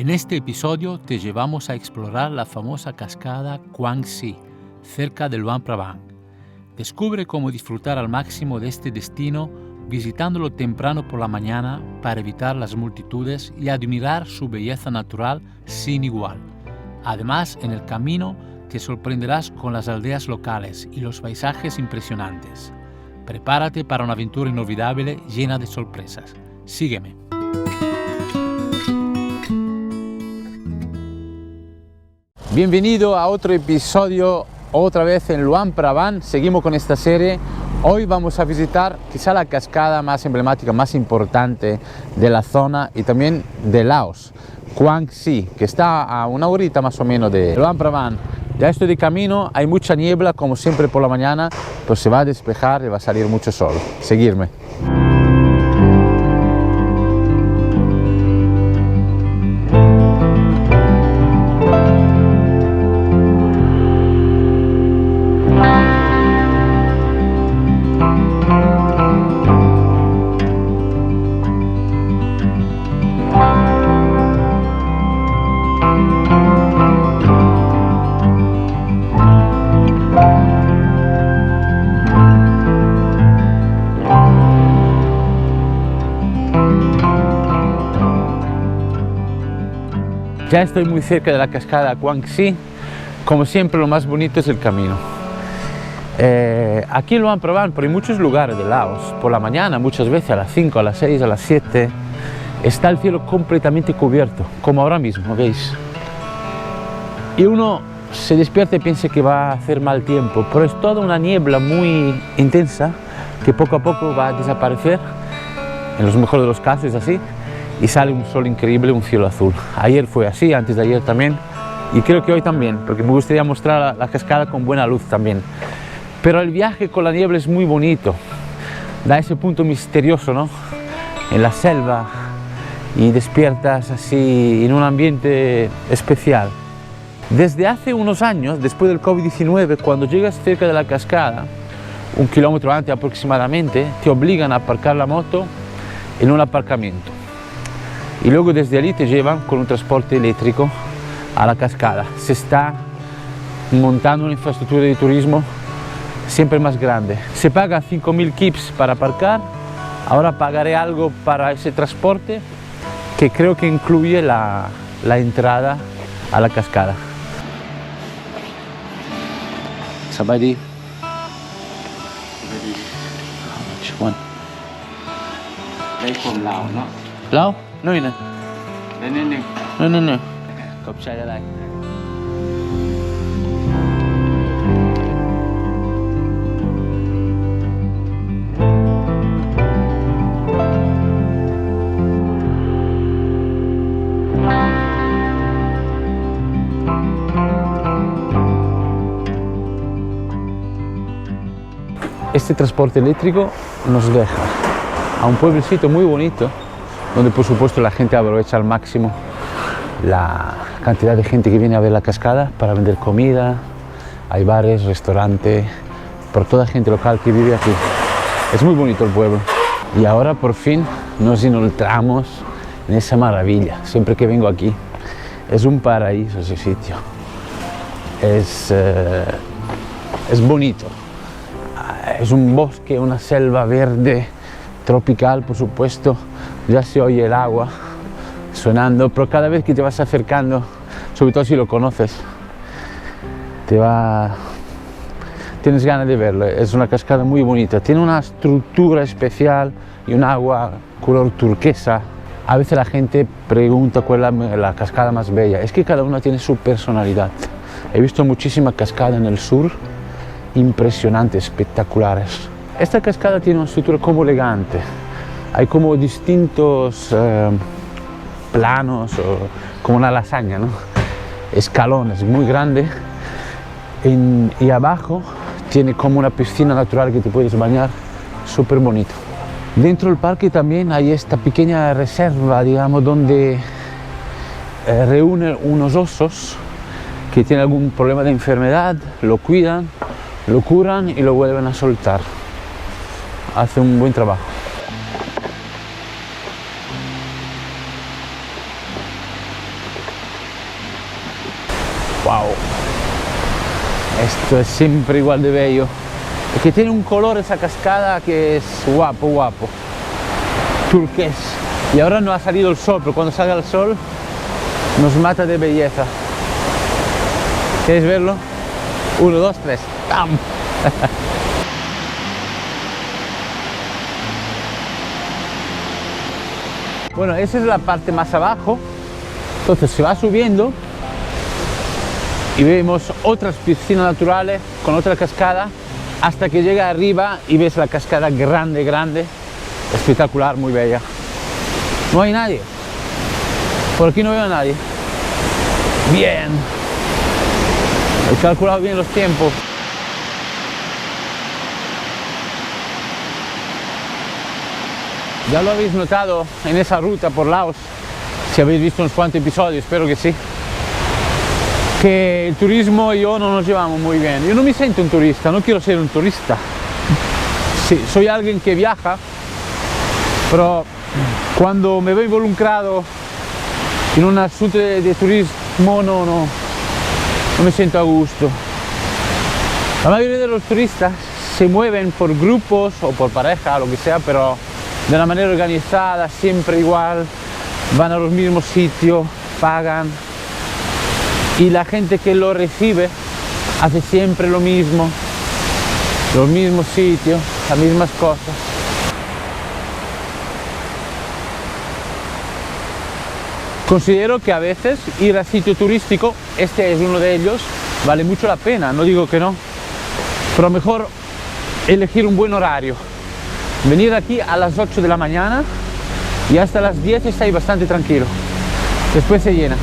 En este episodio te llevamos a explorar la famosa cascada Quang Si, cerca de Luang Prabang. Descubre cómo disfrutar al máximo de este destino visitándolo temprano por la mañana para evitar las multitudes y admirar su belleza natural sin igual. Además, en el camino te sorprenderás con las aldeas locales y los paisajes impresionantes. Prepárate para una aventura inolvidable llena de sorpresas. Sígueme. Bienvenido a otro episodio, otra vez en Luang Prabang. Seguimos con esta serie. Hoy vamos a visitar quizá la cascada más emblemática, más importante de la zona y también de Laos, Quang Si, que está a una horita más o menos de Luang Prabang. Ya estoy de camino, hay mucha niebla como siempre por la mañana, pues se va a despejar y va a salir mucho sol. Seguirme. Ya estoy muy cerca de la cascada Quang Si. Como siempre, lo más bonito es el camino. Aquí en Luang Prabang, pero en muchos lugares de Laos, por la mañana, muchas veces a las 5, a las 6, a las 7, está el cielo completamente cubierto, como ahora mismo, ¿veis? Y uno se despierta y piensa que va a hacer mal tiempo, pero es toda una niebla muy intensa que poco a poco va a desaparecer, en los mejores de los casos es así, y sale un sol increíble, un cielo azul. Ayer fue así, antes de ayer también, y creo que hoy también, porque me gustaría mostrar la cascada con buena luz también. Pero el viaje con la niebla es muy bonito, da ese punto misterioso, ¿no? En la selva, y despiertas así en un ambiente especial. Desde hace unos años, después del COVID-19, cuando llegas cerca de la cascada, 1 kilómetro antes aproximadamente, te obligan a aparcar la moto en un aparcamiento. Y luego desde allí te llevan con un transporte eléctrico a la cascada. Se está montando una infraestructura de turismo siempre más grande. Se pagan 5.000 kips para aparcar. Ahora pagaré algo para ese transporte que creo que incluye la entrada a la cascada. Sabadi. Chuan. Con Lao, ¿no? Lao? No, no. No. Copchai de lai. Este transporte eléctrico nos deja a un pueblecito muy bonito, donde por supuesto la gente aprovecha al máximo la cantidad de gente que viene a ver la cascada para vender comida. Hay bares, restaurantes, por toda gente local que vive aquí. Es muy bonito el pueblo. Y ahora por fin nos encontramos en esa maravilla. Siempre que vengo aquí es un paraíso ese sitio. Es bonito. Es un bosque, una selva verde, tropical por supuesto. Ya se oye el agua sonando, pero cada vez que te vas acercando, sobre todo si lo conoces, tienes ganas de verlo. Es una cascada muy bonita, tiene una estructura especial y un agua color turquesa. A veces la gente pregunta cuál es la cascada más bella. Es que cada una tiene su personalidad. He visto muchísimas cascadas en el sur, impresionantes, espectaculares. Esta cascada tiene una estructura como elegante. Hay como distintos planos, o como una lasaña, ¿no? Escalones muy grandes, y abajo tiene como una piscina natural que te puedes bañar, súper bonito. Dentro del parque también hay esta pequeña reserva, digamos, donde reúnen unos osos que tienen algún problema de enfermedad, lo cuidan, lo curan y lo vuelven a soltar. Hace un buen trabajo. Wow, esto es siempre igual de bello. Es que tiene un color esa cascada que es guapo, guapo, turqués. Y ahora no ha salido el sol, pero cuando salga el sol nos mata de belleza. ¿Queréis verlo? 1, 2, 3. ¡Pam! Bueno, esa es la parte más abajo. Entonces se va subiendo y vemos otras piscinas naturales con otra cascada hasta que llega arriba y ves la cascada grande, grande, espectacular, muy bella. No hay nadie. Por aquí no veo a nadie. Bien. He calculado bien los tiempos. Ya lo habéis notado en esa ruta por Laos, si habéis visto unos cuantos episodios, espero que sí, que el turismo y yo no nos llevamos muy bien. Yo no me siento un turista, no quiero ser un turista. Sí, soy alguien que viaja, pero cuando me veo involucrado en un asunto de turismo no me siento a gusto. La mayoría de los turistas se mueven por grupos o por pareja, lo que sea, pero de una manera organizada, siempre igual, van a los mismos sitios, pagan, y la gente que lo recibe hace siempre lo mismo, los mismos sitios, las mismas cosas. Considero que a veces ir a sitio turístico, este es uno de ellos, vale mucho la pena, no digo que no, pero mejor elegir un buen horario. Venir aquí a las 8 de la mañana y hasta las 10 estáis bastante tranquilo. Después se llena.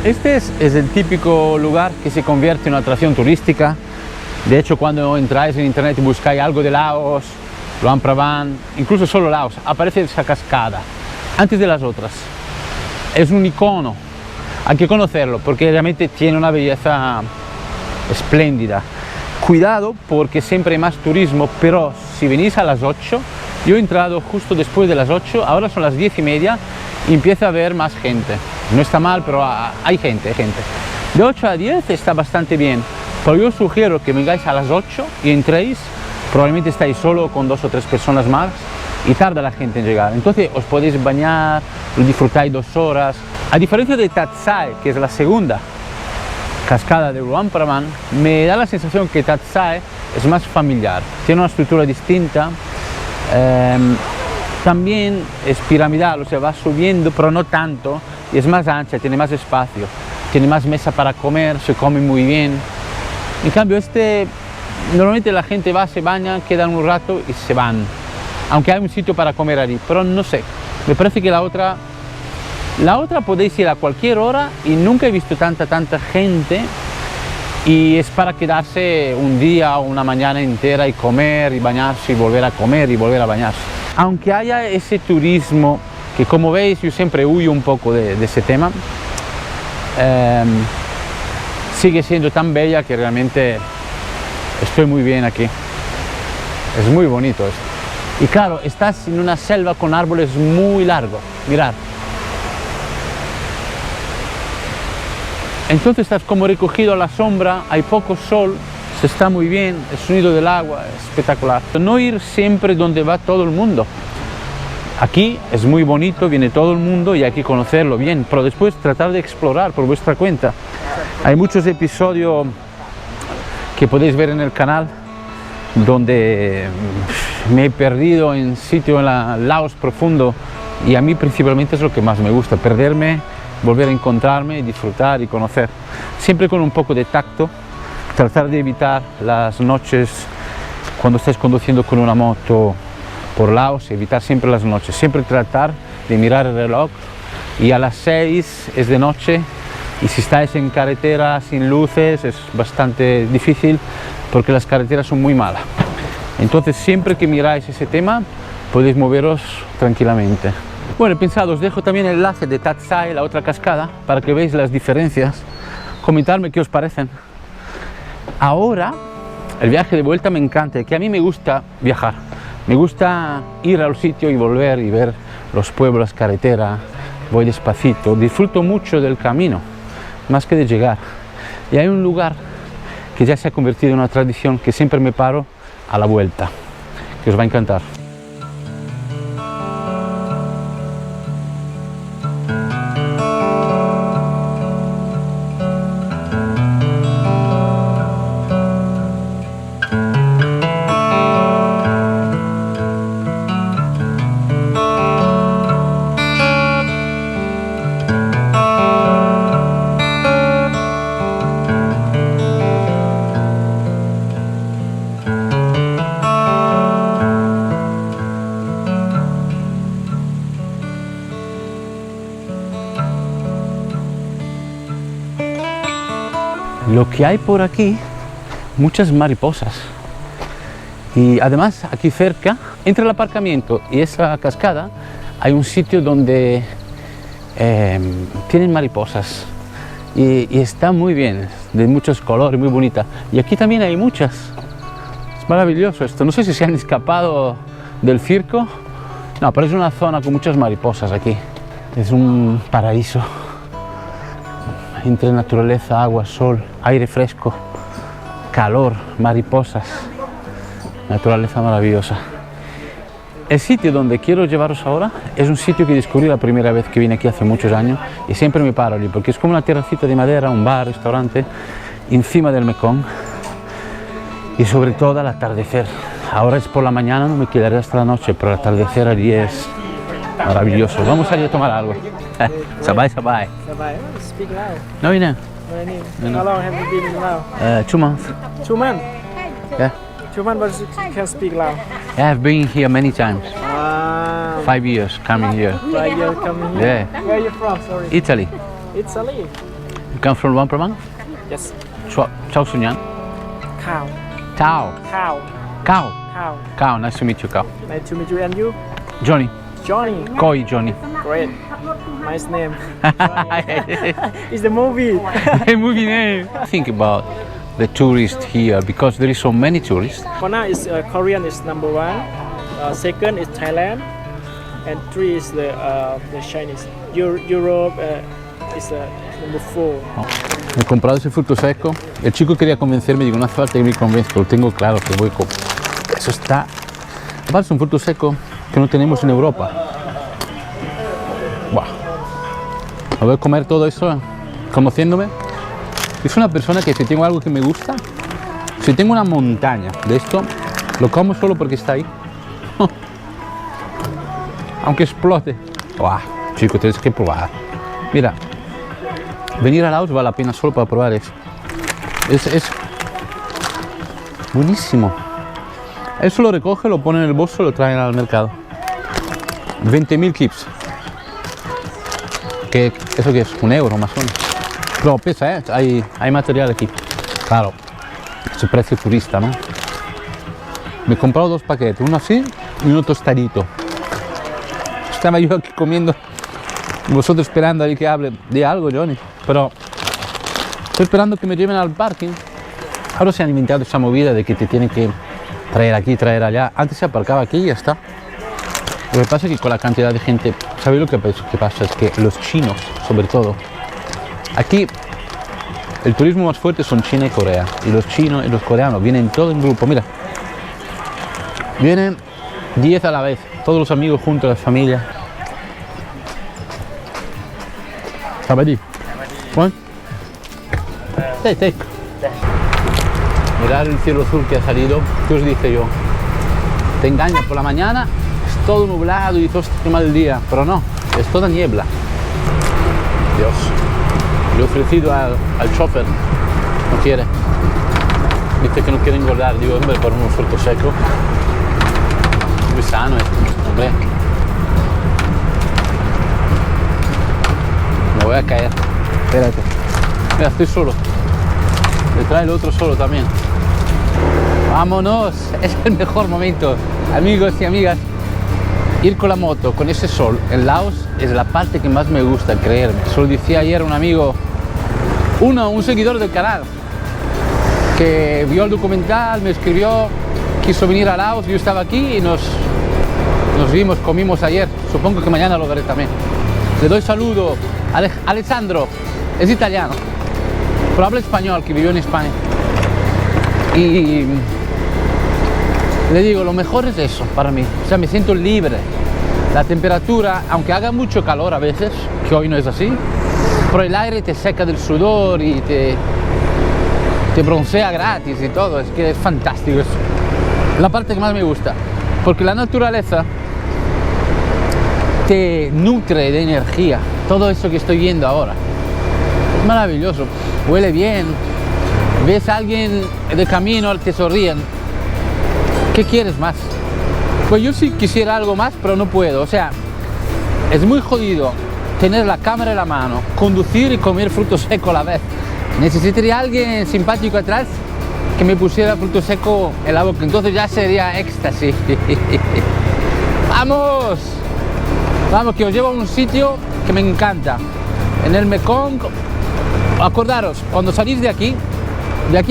Este es el típico lugar que se convierte en una atracción turística. De hecho, cuando entráis en internet y buscáis algo de Laos, Luang Prabang, incluso solo Laos, aparece esa cascada antes de las otras. Es un icono, hay que conocerlo porque realmente tiene una belleza espléndida. Cuidado porque siempre hay más turismo, pero si venís a las 8, yo he entrado justo después de las 8, ahora son las 10:30 y empieza a haber más gente. No está mal, pero hay gente, hay gente. De 8 a 10 está bastante bien, pero yo os sugiero que vengáis a las 8 y entréis, probablemente estáis solo con 2 o 3 personas más y tarda la gente en llegar. Entonces os podéis bañar, disfrutáis 2 horas. A diferencia de Tatsai, que es la segunda cascada de Luang Prabang, me da la sensación que Tatsai es más familiar, tiene una estructura distinta, también es piramidal, o sea, va subiendo, pero no tanto, y es más ancha, tiene más espacio, tiene más mesa para comer, se come muy bien. En cambio normalmente la gente va, se baña, quedan un rato y se van, aunque hay un sitio para comer allí, pero no sé, me parece que la otra podéis ir a cualquier hora y nunca he visto tanta gente y es para quedarse un día o una mañana entera y comer y bañarse y volver a comer y volver a bañarse. Aunque haya ese turismo que, como veis, yo siempre huyo un poco de ese tema, sigue siendo tan bella que realmente estoy muy bien aquí. Es muy bonito esto. Y claro, estás en una selva con árboles muy largos, mirad. Entonces estás como recogido a la sombra, hay poco sol, se está muy bien, el sonido del agua es espectacular. No ir siempre donde va todo el mundo. Aquí es muy bonito, viene todo el mundo y hay que conocerlo bien, pero después tratar de explorar por vuestra cuenta. Hay muchos episodios que podéis ver en el canal donde me he perdido en sitio en Laos profundo y a mí principalmente es lo que más me gusta, perderme, volver a encontrarme, disfrutar y conocer, siempre con un poco de tacto, tratar de evitar las noches cuando estés conduciendo con una moto por Laos, evitar siempre las noches, siempre tratar de mirar el reloj y a las 6 es de noche y si estáis en carretera sin luces es bastante difícil porque las carreteras son muy malas. Entonces siempre que miráis ese tema podéis moveros tranquilamente. Bueno, he pensado, os dejo también el enlace de Tatsai, la otra cascada, para que veáis las diferencias, comentarme qué os parecen. Ahora, el viaje de vuelta me encanta, que a mí me gusta viajar, me gusta ir al sitio y volver y ver los pueblos, las carreteras, voy despacito, disfruto mucho del camino, más que de llegar. Y hay un lugar que ya se ha convertido en una tradición, que siempre me paro a la vuelta, que os va a encantar. Lo que hay por aquí, muchas mariposas. Y además aquí cerca, entre el aparcamiento y esa cascada, hay un sitio donde tienen mariposas. Y está muy bien, de muchos colores, muy bonita. Y aquí también hay muchas. Es maravilloso esto. No sé si se han escapado del circo. No, pero es una zona con muchas mariposas aquí. Es un paraíso. Entre naturaleza, agua, sol, aire fresco, calor, mariposas, naturaleza maravillosa. El sitio donde quiero llevaros ahora es un sitio que descubrí la primera vez que vine aquí hace muchos años y siempre me paro allí porque es como una terracita de madera, un bar, restaurante, encima del Mekong y sobre todo al atardecer. Ahora es por la mañana, no me quedaré hasta la noche, pero el atardecer allí es maravilloso. Vamos a ir a tomar algo. Sabai, sabai. Sabai. Speak Lao. No, you know. No. How long have you been in Lao? 2 months. 2 months. Yeah. 2 months, but you can speak Lao. Yeah, I've been here many times. 5 years coming here. Right, you're coming here. Yeah. Where are you from? Sorry. Italy. Italy. You come from Luang Prabang? Yes. Chao Sunyan. Cow. Tao. Cow. Cow. Cow. Cow. Nice to meet you, Cow. Nice to meet you. And you? Johnny. Johnny. Koi Johnny. Great. Nice name. It's the movie. Hey, movie name. Think about the tourists here? Because there is so many tourists. For now, is Korean is number one. Second is Thailand, and three is the Chinese. Europe is number four. Me he comprado ese fruto seco. El chico quería convencerme, digo, no hace falta que me convenzca, lo tengo claro que voy con... Eso está... Aparte es un fruto seco que no tenemos en Europa. Buah. Me voy a comer todo eso conociéndome. Es una persona que si tengo algo que me gusta, si tengo una montaña de esto, lo como solo porque está ahí. Aunque explote. Buah, chico, tienes que probar. Mira, venir a Laos vale la pena solo para probar eso. Es buenísimo. Eso lo recoge, lo pone en el bolso y lo traen al mercado. 20.000 kips. ¿Eso qué es? €1 más o menos. Pero pesa, hay material aquí. Claro, ese precio turista, ¿no? Me he comprado 2 paquetes, uno así y uno tostadito. Estaba yo aquí comiendo y vosotros esperando ahí que hable de algo, Johnny. Pero estoy esperando que me lleven al parking. Ahora se han inventado esa movida de que te tienen que traer aquí, traer allá. Antes se aparcaba aquí y ya está. Lo que pasa es que con la cantidad de gente, ¿sabéis lo que pasa? Es que los chinos, sobre todo, aquí el turismo más fuerte son China y Corea. Y los chinos y los coreanos vienen todos en grupo. Mira, vienen 10 a la vez, todos los amigos juntos, las familias. Sabadí. ¿Cuál? Take. Mirar el cielo azul que ha salido. ¿Qué os dije yo? Te engaña por la mañana, es todo nublado y todo está mal el día, pero no, es toda niebla. Dios. Le he ofrecido al chofer, no quiere. Dice que no quiere engordar. Digo, hombre, por un fruto seco. Muy sano esto, hombre. Me voy a caer. Espérate. Mira, estoy solo. Me trae el otro solo también. ¡Vámonos! Es el mejor momento, amigos y amigas. Ir con la moto, con ese sol en Laos es la parte que más me gusta, creerme. Se lo decía ayer un amigo, un seguidor del canal, que vio el documental, me escribió, quiso venir a Laos, yo estaba aquí y nos vimos, comimos ayer. Supongo que mañana lo veré también. Le doy saludo a Alessandro, es italiano, pero habla español, que vivió en España. Y le digo, lo mejor es eso para mí, o sea, me siento libre. La temperatura, aunque haga mucho calor a veces, que hoy no es así, pero el aire te seca del sudor y te broncea gratis y todo, es que es fantástico eso. La parte que más me gusta, porque la naturaleza te nutre de energía, todo eso que estoy viendo ahora. Es maravilloso, huele bien, ves a alguien de camino al que sonríen. ¿Qué quieres más? Pues yo sí quisiera algo más, pero no puedo. O sea, es muy jodido tener la cámara en la mano, conducir y comer fruto seco a la vez. Necesitaría alguien simpático atrás que me pusiera fruto seco en la boca, entonces ya sería éxtasis. ¡Vamos! Vamos, que os llevo a un sitio que me encanta. En el Mekong, acordaros, cuando salís de aquí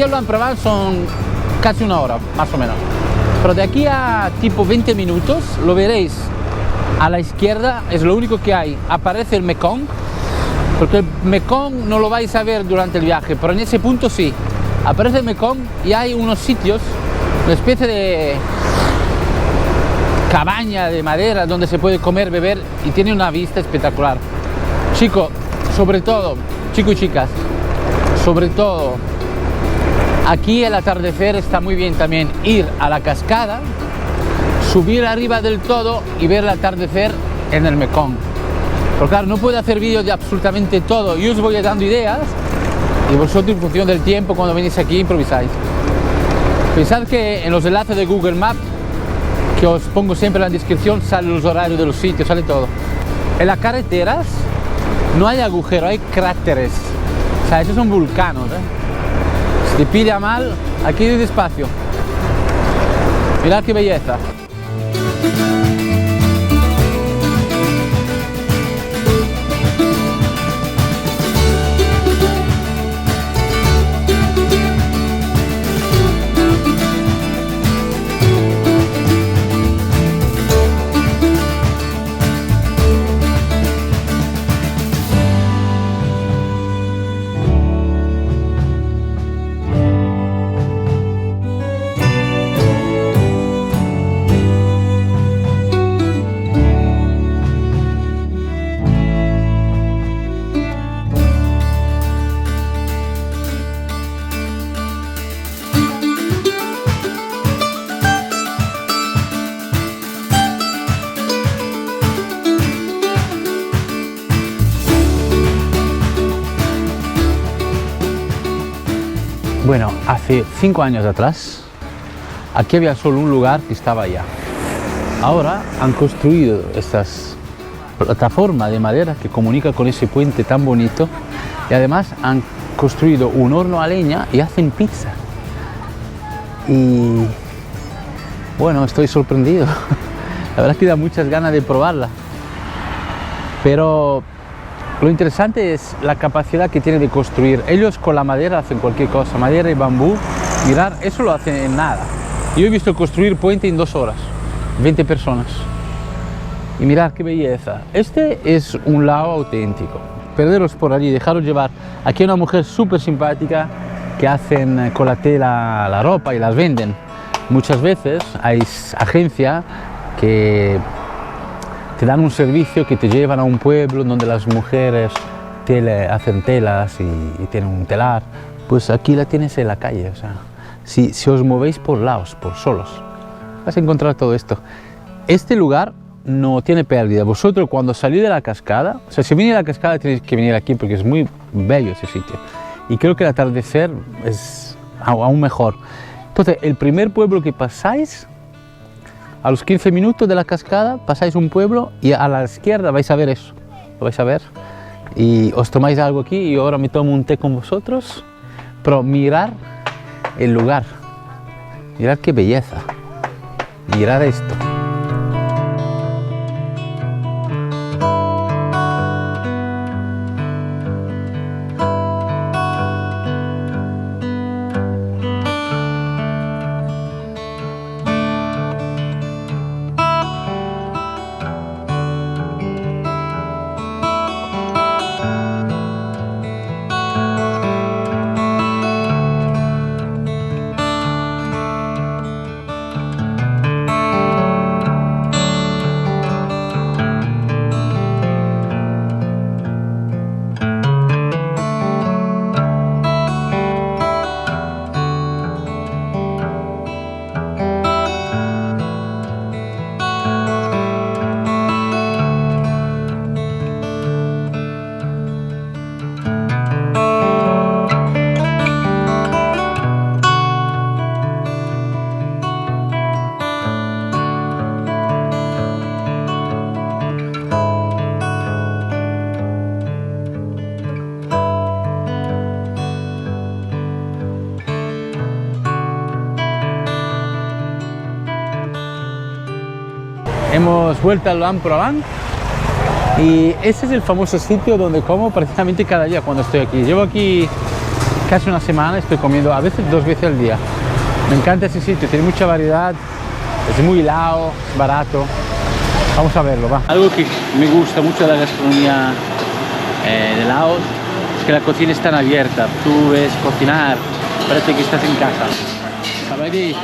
a Luang Prabang son casi 1 hora, más o menos. Pero de aquí a tipo 20 minutos lo veréis. A la izquierda es lo único que hay. Aparece el Mekong, porque el Mekong no lo vais a ver durante el viaje, pero en ese punto sí. Aparece el Mekong y hay unos sitios, una especie de cabaña de madera donde se puede comer, beber y tiene una vista espectacular. Chicos, sobre todo, chicos y chicas, sobre todo, aquí el atardecer está muy bien también. Ir a la cascada, subir arriba del todo y ver el atardecer en el Mekong. Pero claro, no puedo hacer vídeos de absolutamente todo. Yo os voy dando ideas y vosotros en función del tiempo cuando venís aquí improvisáis. Pensad que en los enlaces de Google Maps, que os pongo siempre en la descripción, salen los horarios de los sitios, sale todo. En las carreteras no hay agujeros, hay cráteres. O sea, esos son vulcanos, Si te pilla mal, aquí despacio. Mirad qué belleza. Bueno, hace 5 años atrás, aquí había solo un lugar que estaba allá. Ahora han construido estas plataformas de madera que comunica con ese puente tan bonito y además han construido un horno a leña y hacen pizza. Y bueno, estoy sorprendido. La verdad es que da muchas ganas de probarla. Pero lo interesante es la capacidad que tiene de construir. Ellos con la madera hacen cualquier cosa, madera y bambú. Mirar, eso lo hacen en nada. Yo he visto construir puente en 2 horas, 20 personas. Y mirad qué belleza. Este es un lao auténtico. Perderos por allí, dejaros llevar. Aquí hay una mujer súper simpática que hacen con la tela la ropa y las venden. Muchas veces hay agencias que te dan un servicio, que te llevan a un pueblo donde las mujeres hacen telas y tienen un telar. Pues aquí la tienes en la calle. O sea, si os movéis por laos, por solos, vas a encontrar todo esto. Este lugar no tiene pérdida. Vosotros cuando salís de la cascada, o sea, si venís a la cascada tenéis que venir aquí porque es muy bello ese sitio. Y creo que el atardecer es aún mejor. Entonces, el primer pueblo que pasáis, a los 15 minutos de la cascada, pasáis un pueblo y a la izquierda vais a ver eso. Lo vais a ver. Y os tomáis algo aquí y ahora me tomo un té con vosotros. Pero mirad el lugar. Mirad qué belleza. Mirad esto. Hemos vuelto al Luang Prabang y ese es el famoso sitio donde como prácticamente cada día cuando estoy aquí. Llevo aquí casi una semana, estoy comiendo a veces 2 veces al día. Me encanta ese sitio, tiene mucha variedad, es muy lao, barato. Vamos a verlo, va. Algo que me gusta mucho de la gastronomía de Laos es que la cocina es tan abierta. Tú ves cocinar, parece que estás en casa. ¿Sabes?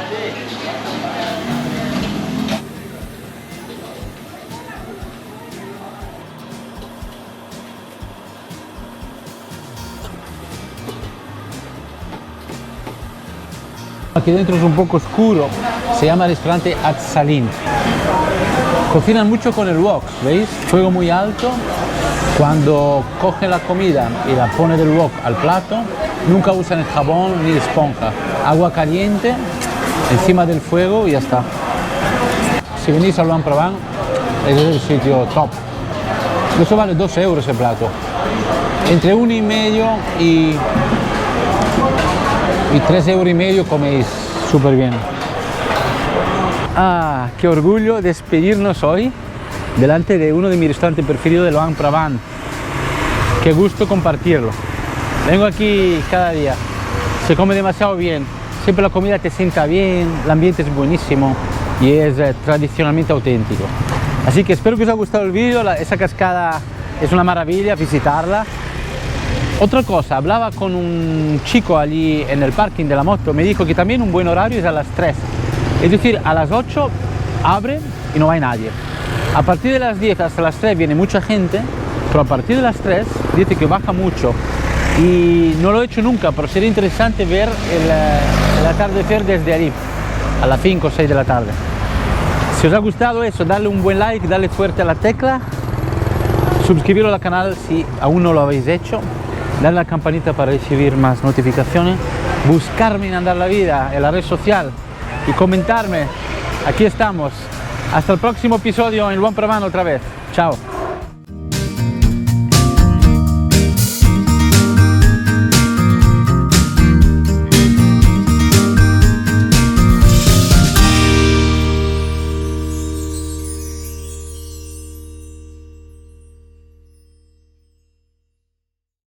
Aquí dentro es un poco oscuro, se llama restaurante At Salin. Cocinan mucho con el wok, ¿veis? Fuego muy alto. Cuando cogen la comida y la ponen del wok al plato, nunca usan el jabón ni esponja. Agua caliente encima del fuego y ya está. Si venís al Luang Prabang, es el sitio top. Eso vale 2 euros el plato. Entre 1,5 y 3,5 euros coméis súper bien. Ah, qué orgullo despedirnos hoy delante de uno de mis restaurantes preferidos de Luang Prabang. Qué gusto compartirlo. Vengo aquí cada día, se come demasiado bien, siempre la comida te sienta bien, el ambiente es buenísimo y es tradicionalmente auténtico. Así que espero que os haya gustado el vídeo, esa cascada es una maravilla visitarla. Otra cosa, hablaba con un chico allí en el parking de la moto, me dijo que también un buen horario es a las 3. Es decir, a las 8 abre y no hay nadie. A partir de las 10 hasta las 3 viene mucha gente, pero a partir de las 3 dice que baja mucho. Y no lo he hecho nunca, pero sería interesante ver el atardecer desde allí, a las 5 o 6 de la tarde. Si os ha gustado eso, dale un buen like, dale fuerte a la tecla, suscribiros al canal si aún no lo habéis hecho, dale a la campanita para recibir más notificaciones. buscarme en Andar la Vida en la red social y comentarme. Aquí estamos. Hasta el próximo episodio en Buon Pravano otra vez. Chao.